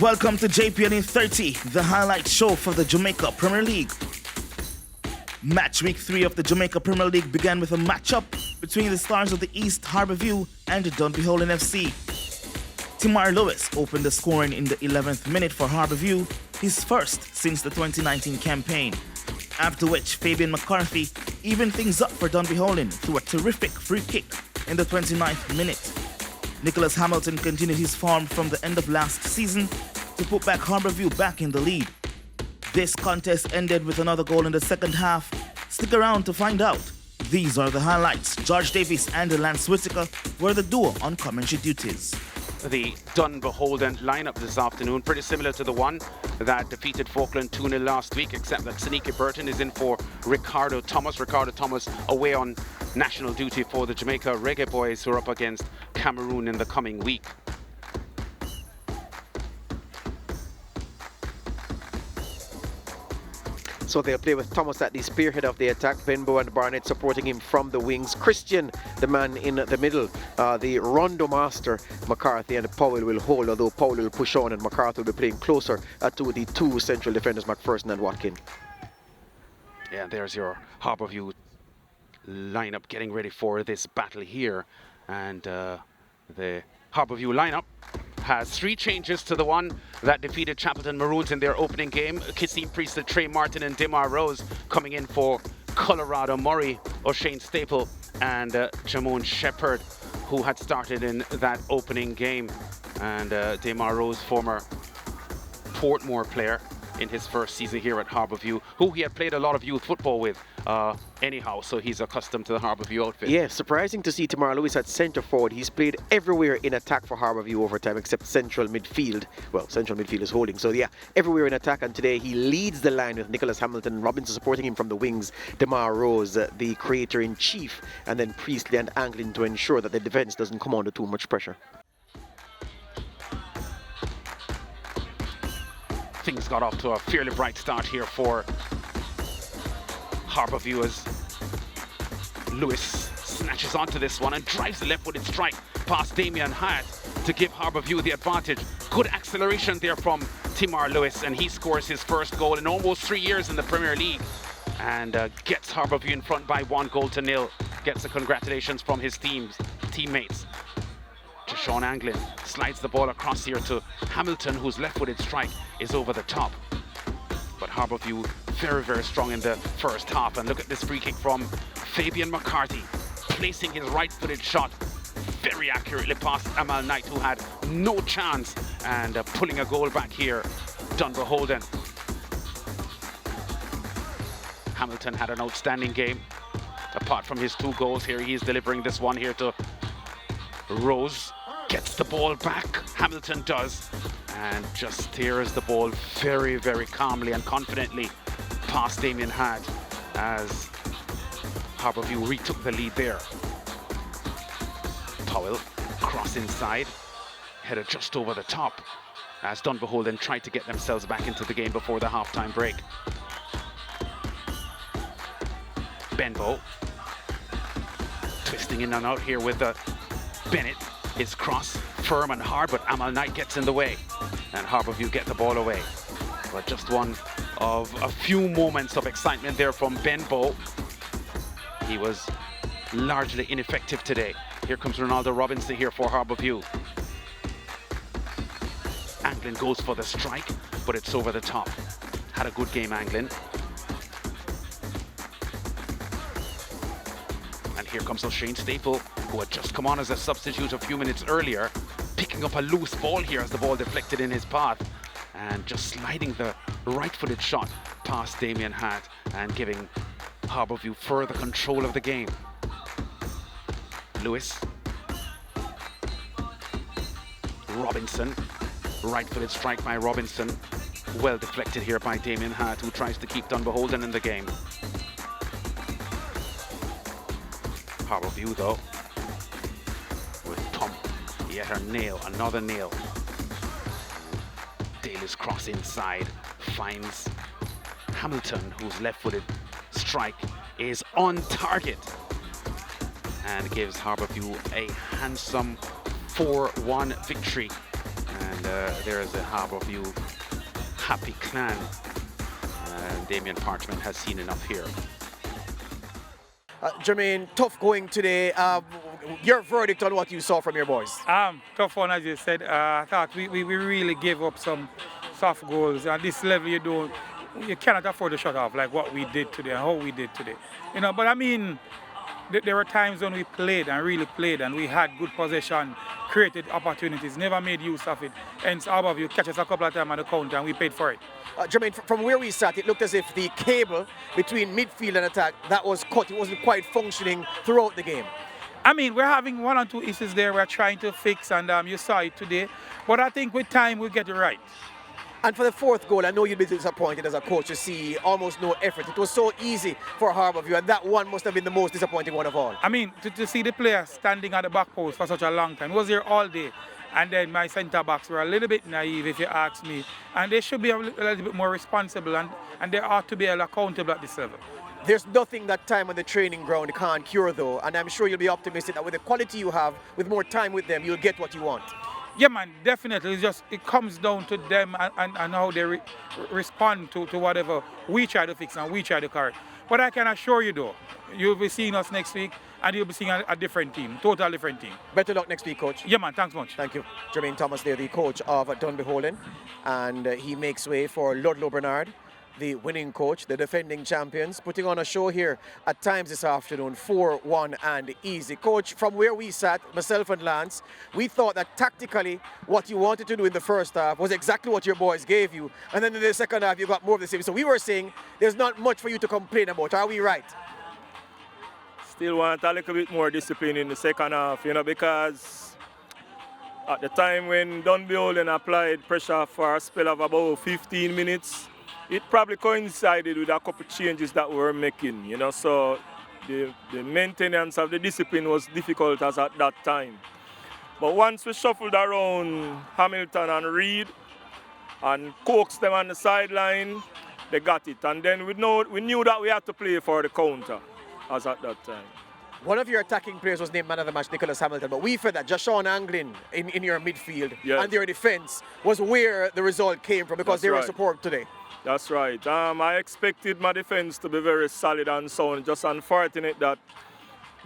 Welcome to JPL in 30, the highlight show for the Jamaica Premier League. Matchweek 3 of the Jamaica Premier League began with a matchup between the Stars of the East, Harbourview, and the Dunbeholden FC. Timar Lewis opened the scoring in the 11th minute for Harbourview, his first since the 2019 campaign. After which, Fabian McCarthy evened things up for Dunbeholden through a terrific free kick in the 29th minute. Nicholas Hamilton continued his form from the end of last season to put back Harbourview back in the lead. This contest ended with another goal in the second half. Stick around to find out. These are the highlights. George Davis and Lance Whittaker were the duo on commentary duties. The Dunbeholden lineup this afternoon, pretty similar to the one that defeated Falkland 2-0 last week, except that Saniki Burton is in for Ricardo Thomas. Ricardo Thomas away on national duty for the Jamaica Reggae Boys, who are up against Cameroon in the coming week. So they'll play with Thomas at the spearhead of the attack, Benbow and Barnett supporting him from the wings. Christian, the man in the middle, the rondo master, McCarthy and Powell will hold, although Powell will push on and McCarthy will be playing closer to the two central defenders, McPherson and Watkin. Yeah, there's your Harbourview lineup getting ready for this battle here. And the Harbourview lineup has three changes to the one that defeated Chapelton Maroons in their opening game. Kissim Priestley, Trey Martin and Dimar Rose coming in for Colorado Murray, O'Shane Staple and Jamone Shepherd, who had started in that opening game. And Dimar Rose, former Portmore player in his first season here at Harbourview, who he had played a lot of youth football with anyhow, so he's accustomed to the Harbourview outfit. Yeah, surprising to see Tamar Lewis at centre forward. He's played everywhere in attack for Harbourview over time except central midfield. Well, central midfield is holding, so yeah, everywhere in attack, and today he leads the line with Nicholas Hamilton, Robinson supporting him from the wings, Demar Rose, the creator-in-chief, and then Priestley and Anglin to ensure that the defence doesn't come under too much pressure. Things got off to a fairly bright start here for Harbourview as Lewis snatches onto this one and drives the left-footed strike past Damian Hyatt to give Harbourview the advantage. Good acceleration there from Timar Lewis, and he scores his first goal in almost 3 years in the Premier League and gets Harbourview in front by 1-0. Gets the congratulations from his teammates. Sean Anglin slides the ball across here to Hamilton, whose left-footed strike is over the top. But Harbourview very, very strong in the first half. And look at this free kick from Fabian McCarthy, placing his right-footed shot very accurately past Amal Knight, who had no chance, and pulling a goal back here, Dunbeholden. Hamilton had an outstanding game. Apart from his 2 goals here, he is delivering this one here to Rose. Gets the ball back, Hamilton does, and just steers the ball very, very calmly and confidently past Damien Hyatt as Harbourview retook the lead there. Powell, cross inside, headed just over the top as Dunbeholden tried to get themselves back into the game before the half-time break. Benbow, twisting in and out here with Bennett. His cross, firm and hard, but Amal Knight gets in the way, and Harbourview get the ball away. But just one of a few moments of excitement there from Benbow. He was largely ineffective today. Here comes Ronaldo Robinson here for Harbourview. Anglin goes for the strike, but it's over the top. Had a good game, Anglin. And here comes O'Shane Staple, who had just come on as a substitute a few minutes earlier, picking up a loose ball here as the ball deflected in his path, and just sliding the right-footed shot past Damien Hart and giving Harbourview further control of the game. Lewis. Robinson. Right-footed strike by Robinson. Well deflected here by Damien Hart, who tries to keep Dunbeholden in the game. Harbourview though, with Pump, yet her nail, another nail. Daly's cross inside, finds Hamilton, whose left-footed strike is on target, and gives Harbourview a handsome 4-1 victory. And there is a Harbourview happy clan. Damien Parchment has seen enough here. Jermaine, tough going today. Your verdict on what you saw from your boys? Tough one, as you said. I thought we really gave up some soft goals. At this level, you cannot afford to shut off like what we did today and how we did today. You know, but I mean, there were times when we played and really played and we had good possession, created opportunities, never made use of it. Hence, Harbourview catch us a couple of times on the counter and we paid for it. Jermaine, from where we sat, it looked as if the cable between midfield and attack, that was cut. It wasn't quite functioning throughout the game. I mean, we're having one or two issues there we're trying to fix, and you saw it today. But I think with time, we'll get it right. And for the fourth goal, I know you'd be disappointed as a coach to see almost no effort. It was so easy for Harbourview, and that one must have been the most disappointing one of all. I mean, to see the player standing at the back post for such a long time, he was here all day. And then my centre-backs were a little bit naive, if you ask me. And they should be a little bit more responsible, and they ought to be accountable at this level. There's nothing that time on the training ground can't cure, though. And I'm sure you'll be optimistic that with the quality you have, with more time with them, you'll get what you want. Yeah, man, definitely. It comes down to them and how they respond to whatever we try to fix and we try to correct. But I can assure you, though, you'll be seeing us next week and you'll be seeing a different team, total different team. Better luck next week, Coach. Yeah, man, thanks much. Thank you. Jermaine Thomas there, the coach of Dunbeholden. And he makes way for Ludlow Bernard, the winning coach, the defending champions, putting on a show here at times this afternoon, 4-1 and easy. Coach, from where we sat, myself and Lance, we thought that tactically what you wanted to do in the first half was exactly what your boys gave you. And then in the second half, you got more of the same. So we were saying there's not much for you to complain about. Are we right? Still want a little bit more discipline in the second half, you know, because at the time when Dunbeholden applied pressure for a spell of about 15 minutes, it probably coincided with a couple of changes that we were making, you know, so the maintenance of the discipline was difficult as at that time. But once we shuffled around Hamilton and Reed and coaxed them on the sideline, they got it. And then we knew that we had to play for the counter as at that time. One of your attacking players was named man of the match, Nicholas Hamilton, but we felt that Jashawn Anglin in your midfield and your defense was where the result came from because they were superb today. That's right. I expected my defense to be very solid and sound. Just unfortunate that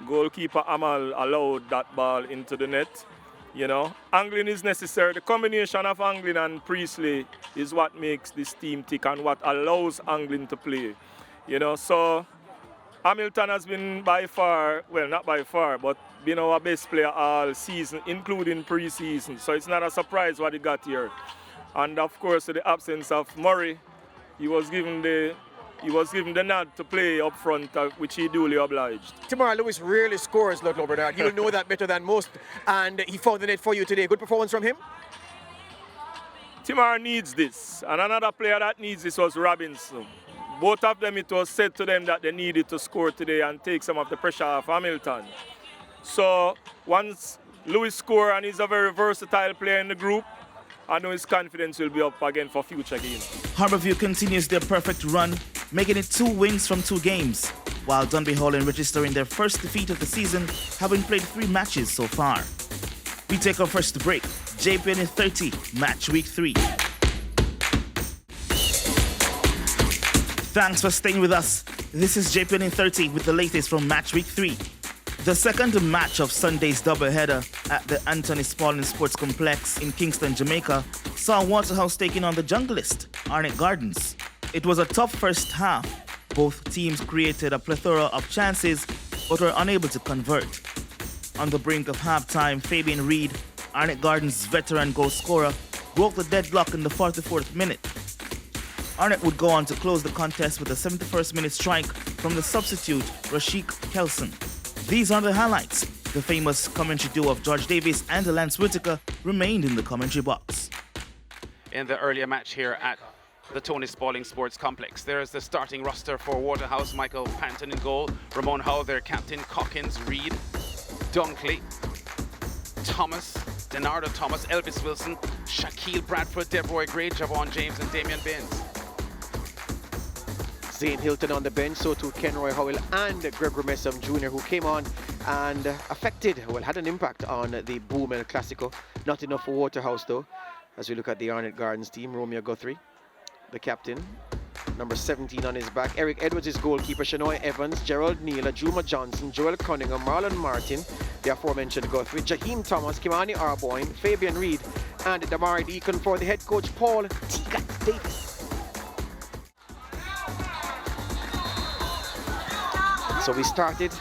goalkeeper Amal allowed that ball into the net. You know, Anglin is necessary. The combination of Anglin and Priestley is what makes this team tick and what allows Anglin to play. You know, so Hamilton has been by far, well, not by far, but been our best player all season, including pre-season. So it's not a surprise what he got here. And of course, the absence of Murray, he was given the nod to play up front, which he duly obliged. Tamar Lewis rarely scores, Ludlow Bernard. You'll know that better than most. And he found the net for you today. Good performance from him? Tamar needs this. And another player that needs this was Robinson. Both of them, it was said to them that they needed to score today and take some of the pressure off Hamilton. So once Lewis scores, and he's a very versatile player in the group, I know his confidence will be up again for future games. Harbourview continues their perfect run, making it 2 wins from 2 games, while Dunbeholden registering their first defeat of the season, having played 3 matches so far. We take our first break. JPL in 30, match week 3. Thanks for staying with us. This is JPL in 30 with the latest from match week 3. The second match of Sunday's doubleheader at the Anthony Spalding Sports Complex in Kingston, Jamaica, saw Waterhouse taking on the junglist, Arnett Gardens. It was a tough first half. Both teams created a plethora of chances, but were unable to convert. On the brink of halftime, Fabian Reed, Arnett Gardens' veteran goal scorer, broke the deadlock in the 44th minute. Arnett would go on to close the contest with a 71st minute strike from the substitute, Rashik Kelson. These are the highlights. The famous commentary duo of George Davis and Lance Whitaker remained in the commentary box. In the earlier match here at the Tony Spalding Sports Complex, there is the starting roster for Waterhouse. Michael Panton in goal, Ramon Howe, their captain, Cockins, Reed, Dunkley, Thomas, Denardo Thomas, Elvis Wilson, Shaquille Bradford, Devroy Gray, Javon James, and Damian Baines. Zane Hilton on the bench, so too Kenroy Howell and Gregory Messam Jr., who came on and had an impact on the Boom El Clasico. Not enough for Waterhouse though. as we look at the Arnett Gardens team. Romeo Guthrie, the captain, number 17 on his back. Eric Edwards is goalkeeper. Shanoy Evans, Gerald Neal, Juma Johnson, Joel Cunningham, Marlon Martin, the aforementioned Guthrie, Jaheim Thomas, Kimani Arboyne, Fabian Reed, and Damari Deacon for the head coach, Paul Teagat Davis. So we started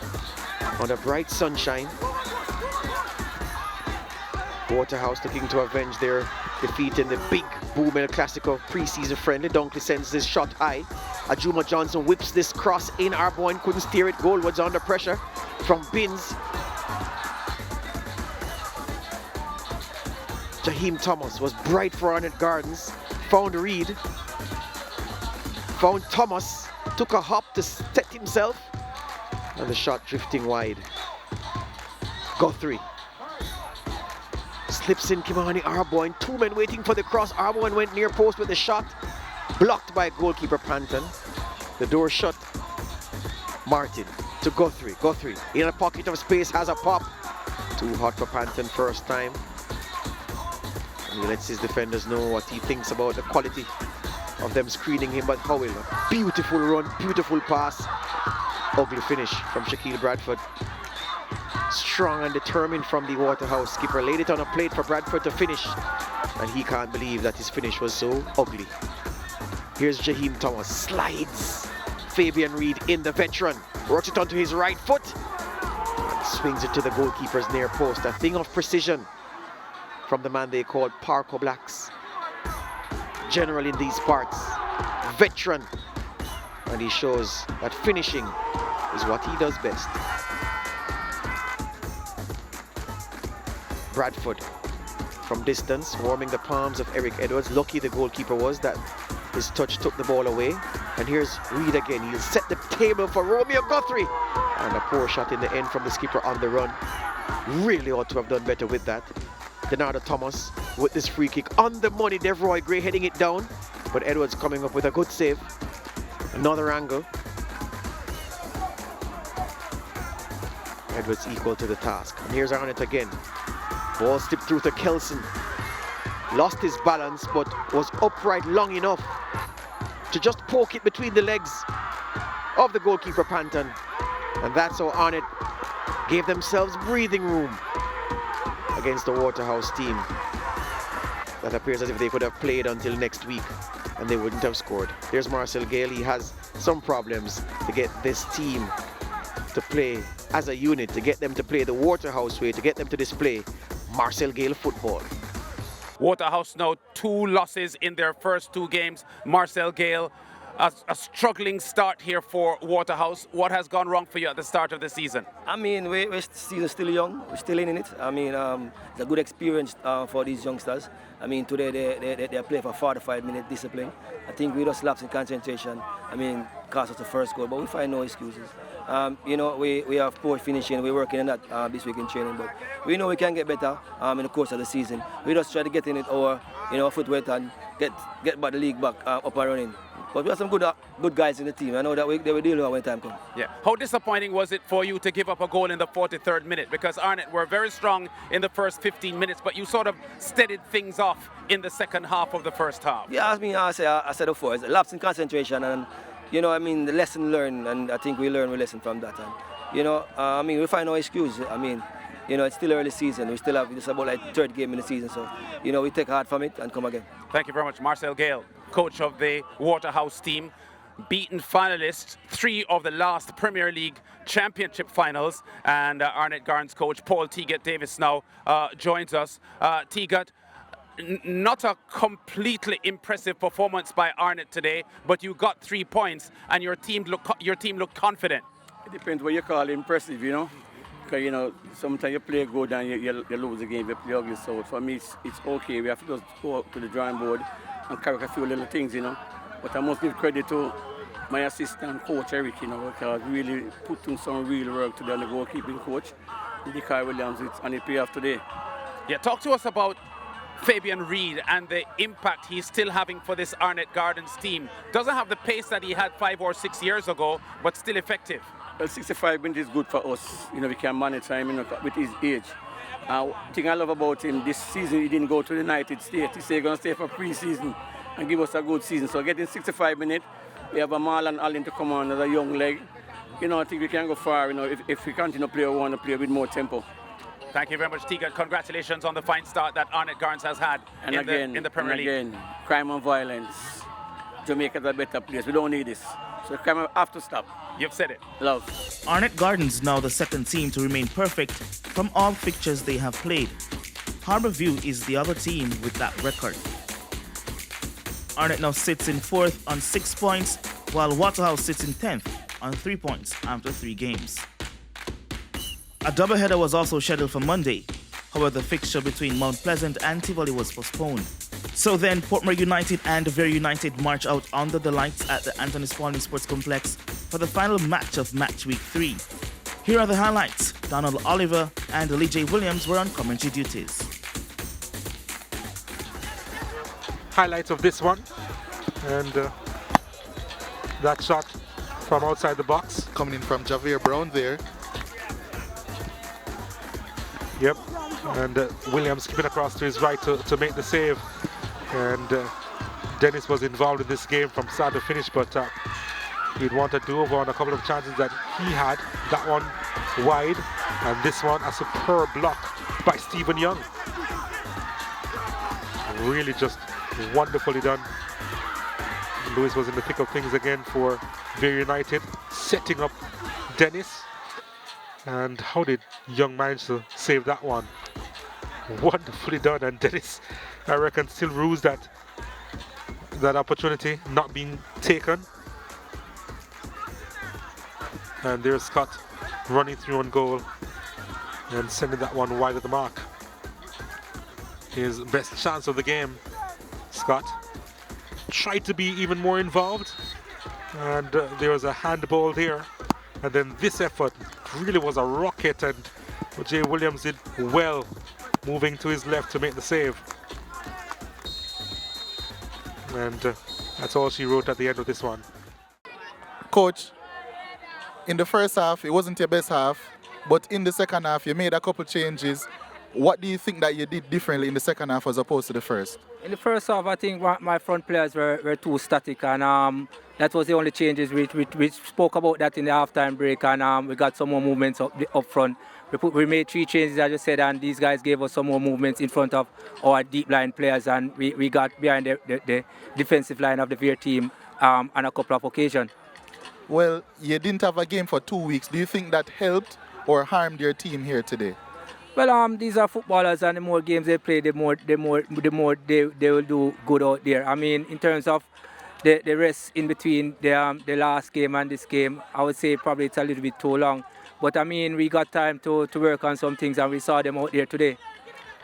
on a bright sunshine. Waterhouse looking to avenge their defeat in the big Boom El Clasico pre-season friendly. Dunkley sends this shot high. Ajuma Johnson whips this cross in. Arboyne couldn't steer it. Goal was under pressure from Binns. Jaheim Thomas was bright for Arnett Gardens. Found Reed. Found Thomas. Took a hop to set himself. And the shot drifting wide. Guthrie. Slips in Kimani Arboyne. 2 men waiting for the cross. Arboyne went near post with the shot. Blocked by goalkeeper Panton. The door shut. Martin to Guthrie. Guthrie in a pocket of space has a pop. Too hot for Panton first time. And he lets his defenders know what he thinks about the quality of them screening him. But Howell, beautiful run, beautiful pass. Ugly finish from Shaquille Bradford. Strong and determined from the Waterhouse skipper. Laid it on a plate for Bradford to finish. And he can't believe that his finish was so ugly. Here's Jaheim Thomas. Slides. Fabian Reed in, the veteran. Works it onto his right foot. And swings it to the goalkeeper's near post. A thing of precision from the man they called Parco Blacks. General in these parts. Veteran. And he shows that finishing is what he does best. Bradford from distance, warming the palms of Eric Edwards. Lucky the goalkeeper was that his touch took the ball away. And here's Reed again. He'll set the table for Romeo Guthrie. And a poor shot in the end from the skipper on the run. Really ought to have done better with that. Denardo Thomas with this free kick on the money. Devroy Gray heading it down. But Edwards coming up with a good save. Another angle. Edwards equal to the task. And here's Arnett again. Ball slipped through to Kelson. Lost his balance, but was upright long enough to just poke it between the legs of the goalkeeper Panton. And that's how Arnett gave themselves breathing room against the Waterhouse team. That appears as if they could have played until next week and they wouldn't have scored. There's Marcel Gale. He has some problems to get this team to play as a unit, to get them to play the Waterhouse way, to get them to display Marcel Gale football. Waterhouse now 2 losses in their first 2 games. Marcel Gale, a struggling start here for Waterhouse. What has gone wrong for you at the start of the season? I mean, we're still young. We're still in it. I mean, it's a good experience for these youngsters. I mean, today they play for 45-minute discipline. I think we just lapse in concentration. I mean, cost us the first goal, but we find no excuses. You know, we have poor finishing. We're working on that this week in training, but we know we can get better in the course of the season. We just try to get in it our, foot wet and get back the league back up and running. But we have some good guys in the team. I know that they will deal with it when time comes. Yeah. How disappointing was it for you to give up a goal in the 43rd minute? Because Arnett were very strong in the first 15 minutes, but you sort of steadied things off in the second half of the first half. Yeah, I mean, I said before, it's a lapse in concentration, and I mean, the lesson learned, and I think we learn a lesson from that. And I mean, we find no excuse. I mean, it's still early season. We still have just about like 3rd game in the season, so we take heart from it and come again. Thank you very much, Marcel Gale, coach of the Waterhouse team, beaten finalists 3 of the last Premier League Championship finals, and Arnett Gardens coach Paul Teagat Davis now joins us. Teagat, not a completely impressive performance by Arnett today, but you got 3 points, and your team looked confident. It depends what you call impressive, Because, sometimes you play good and you lose the game, you play ugly. So for me, it's okay. We have to just go up to the drawing board and correct a few little things, But I must give credit to my assistant coach, Eric, because really put in some real work today on the goalkeeping coach, Dikar Williams, and it paid off today. Yeah, talk to us about Fabian Reed and the impact he's still having for this Arnett Gardens team. Doesn't have the pace that he had 5 or 6 years ago, but still effective. Well, 65 minutes is good for us. We can manage him with his age. Thing I love about him, this season he didn't go to the United States. He said he's going to stay for pre-season and give us a good season. So getting 65 minutes, we have a Marlon Allen to come on as a young leg. You know, I think we can go far, you know, if we continue to play, we want to play with more tempo. Thank you very much, Tegan. Congratulations on the fine start that Arnett Garnes has had in the Premier League. Again, crime and violence. Jamaica's a better place. We don't need this. So crime have to stop. You've said it. Love. Arnett Gardens now the second team to remain perfect from all fixtures they have played. Harbourview is the other team with that record. Arnett now sits in 4th on 6 points, while Waterhouse sits in 10th on 3 points after 3 games. A doubleheader was also scheduled for Monday. However, the fixture between Mount Pleasant and Tivoli was postponed. So then, Portmore United and Very United march out under the lights at the Anthony Spalding Sports Complex for the final match of Matchweek 3. Here are the highlights. Donald Oliver and Lee J. Williams were on commentary duties. Highlights of this one, and that shot from outside the box. Coming in from Javier Brown there. Yep, and Williams keeping across to his right to make the save. And Dennis was involved in this game from start to finish, but he'd want to do over on a couple of chances that he had. That one wide, and this one a superb block by Stephen Young. Really just wonderfully done. Lewis was in the thick of things again for Very United, setting up Dennis. And how did Young manage to save that one? Wonderfully done, and Dennis, I reckon, still rues that opportunity not being taken. And there's Scott running through on goal and sending that one wide of the mark. His best chance of the game. Scott tried to be even more involved, and there was a handball there. And then this effort really was a rocket, and Jay Williams did well moving to his left to make the save. And that's all she wrote at the end of this one. Coach, in the first half, it wasn't your best half, but in the second half, you made a couple changes. What do you think that you did differently in the second half as opposed to the first? In the first half, I think my front players were too static, and that was the only changes. We spoke about that in the halftime break, and we got some more movements up front. We made 3 changes, as I said, and these guys gave us some more movements in front of our deep line players, and we got behind the defensive line of the Veer team on a couple of occasions. Well, you didn't have a game for 2 weeks. Do you think that helped or harmed your team here today? Well, these are footballers, and the more games they play, the more they will do good out there. I mean, in terms of the rest in between the last game and this game, I would say probably it's a little bit too long. But I mean, we got time to work on some things, and we saw them out there today.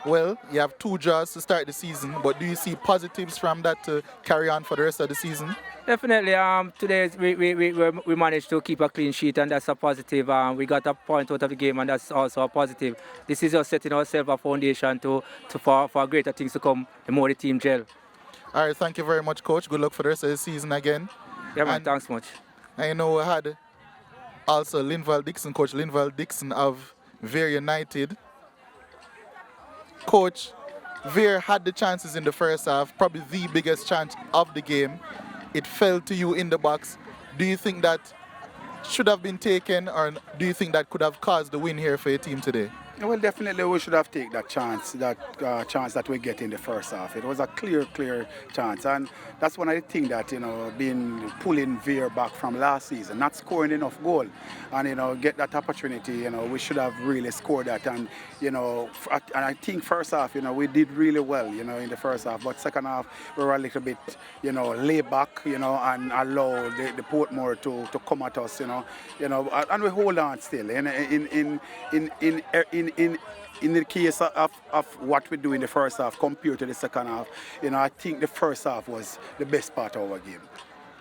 Well, you have 2 draws to start the season, but do you see positives from that to carry on for the rest of the season? Definitely. Today we managed to keep a clean sheet, and that's a positive. We got a point out of the game, and that's also a positive. This is us setting ourselves a foundation for greater things to come. The more the team gel. All right, thank you very much, Coach. Good luck for the rest of the season again. Yeah, man. Thanks much. I know we had also Linval Dixon, Coach Linval Dixon of Veer United. Coach, Veer had the chances in the first half, probably the biggest chance of the game. It fell to you in the box. Do you think that should have been taken, or do you think that could have caused the win here for your team today? Well, definitely we should have taken that chance that we get in the first half. It was a clear chance, and that's one of the things that, been pulling Veer back from last season, not scoring enough goal, and get that opportunity. We should have really scored that, and I think first half, we did really well, in the first half, but second half we were a little bit, laid back, and allow the Portmore to come at us, and we hold on still. In the case of what we do in the first half compared to the second half, I think the first half was the best part of our game.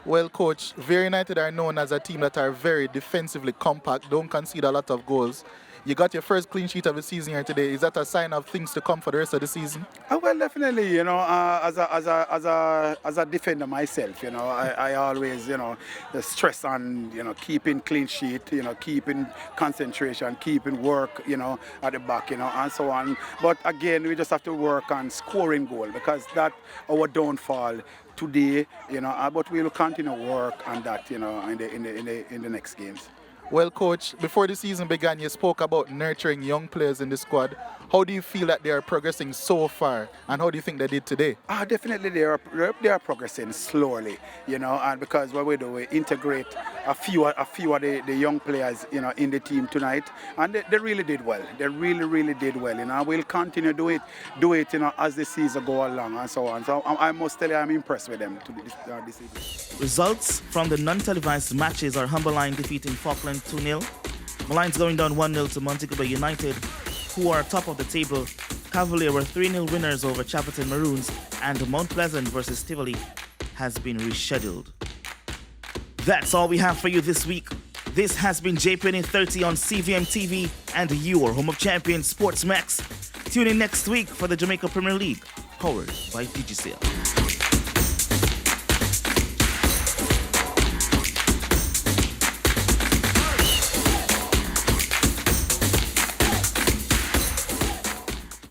Well, Coach, Veer United are known as a team that are very defensively compact, don't concede a lot of goals. You got your first clean sheet of the season here today. Is that a sign of things to come for the rest of the season? Well, definitely. You know, as a defender myself, you know, I always, you know, stress on, you know, keeping clean sheet, you know, keeping concentration, keeping work, you know, at the back, you know, and so on. But again, we just have to work on scoring goal, because that's our downfall today, you know. But we will continue work on that, you know, in the next games. Well, Coach, before the season began, you spoke about nurturing young players in the squad. How do you feel that they are progressing so far, and how do you think they did today? Definitely they are progressing slowly, you know, and because what we do, we integrate a few of the young players, you know, in the team tonight, and they really did well. They really did well, you know. We'll continue do it, you know, as the season go along and so on. So I must tell you, I'm impressed with them this season. Results from the non-televised matches are Humberline defeating Falkland 2-0. Malines going down 1-0 to Montego Bay United, who are top of the table. Cavalier were 3-0 winners over Chapelton Maroons, and Mount Pleasant versus Tivoli has been rescheduled. That's all we have for you this week. This has been JPL 30 on CVM TV and your home of champions, SportsMax. Tune in next week for the Jamaica Premier League, powered by DigiCell.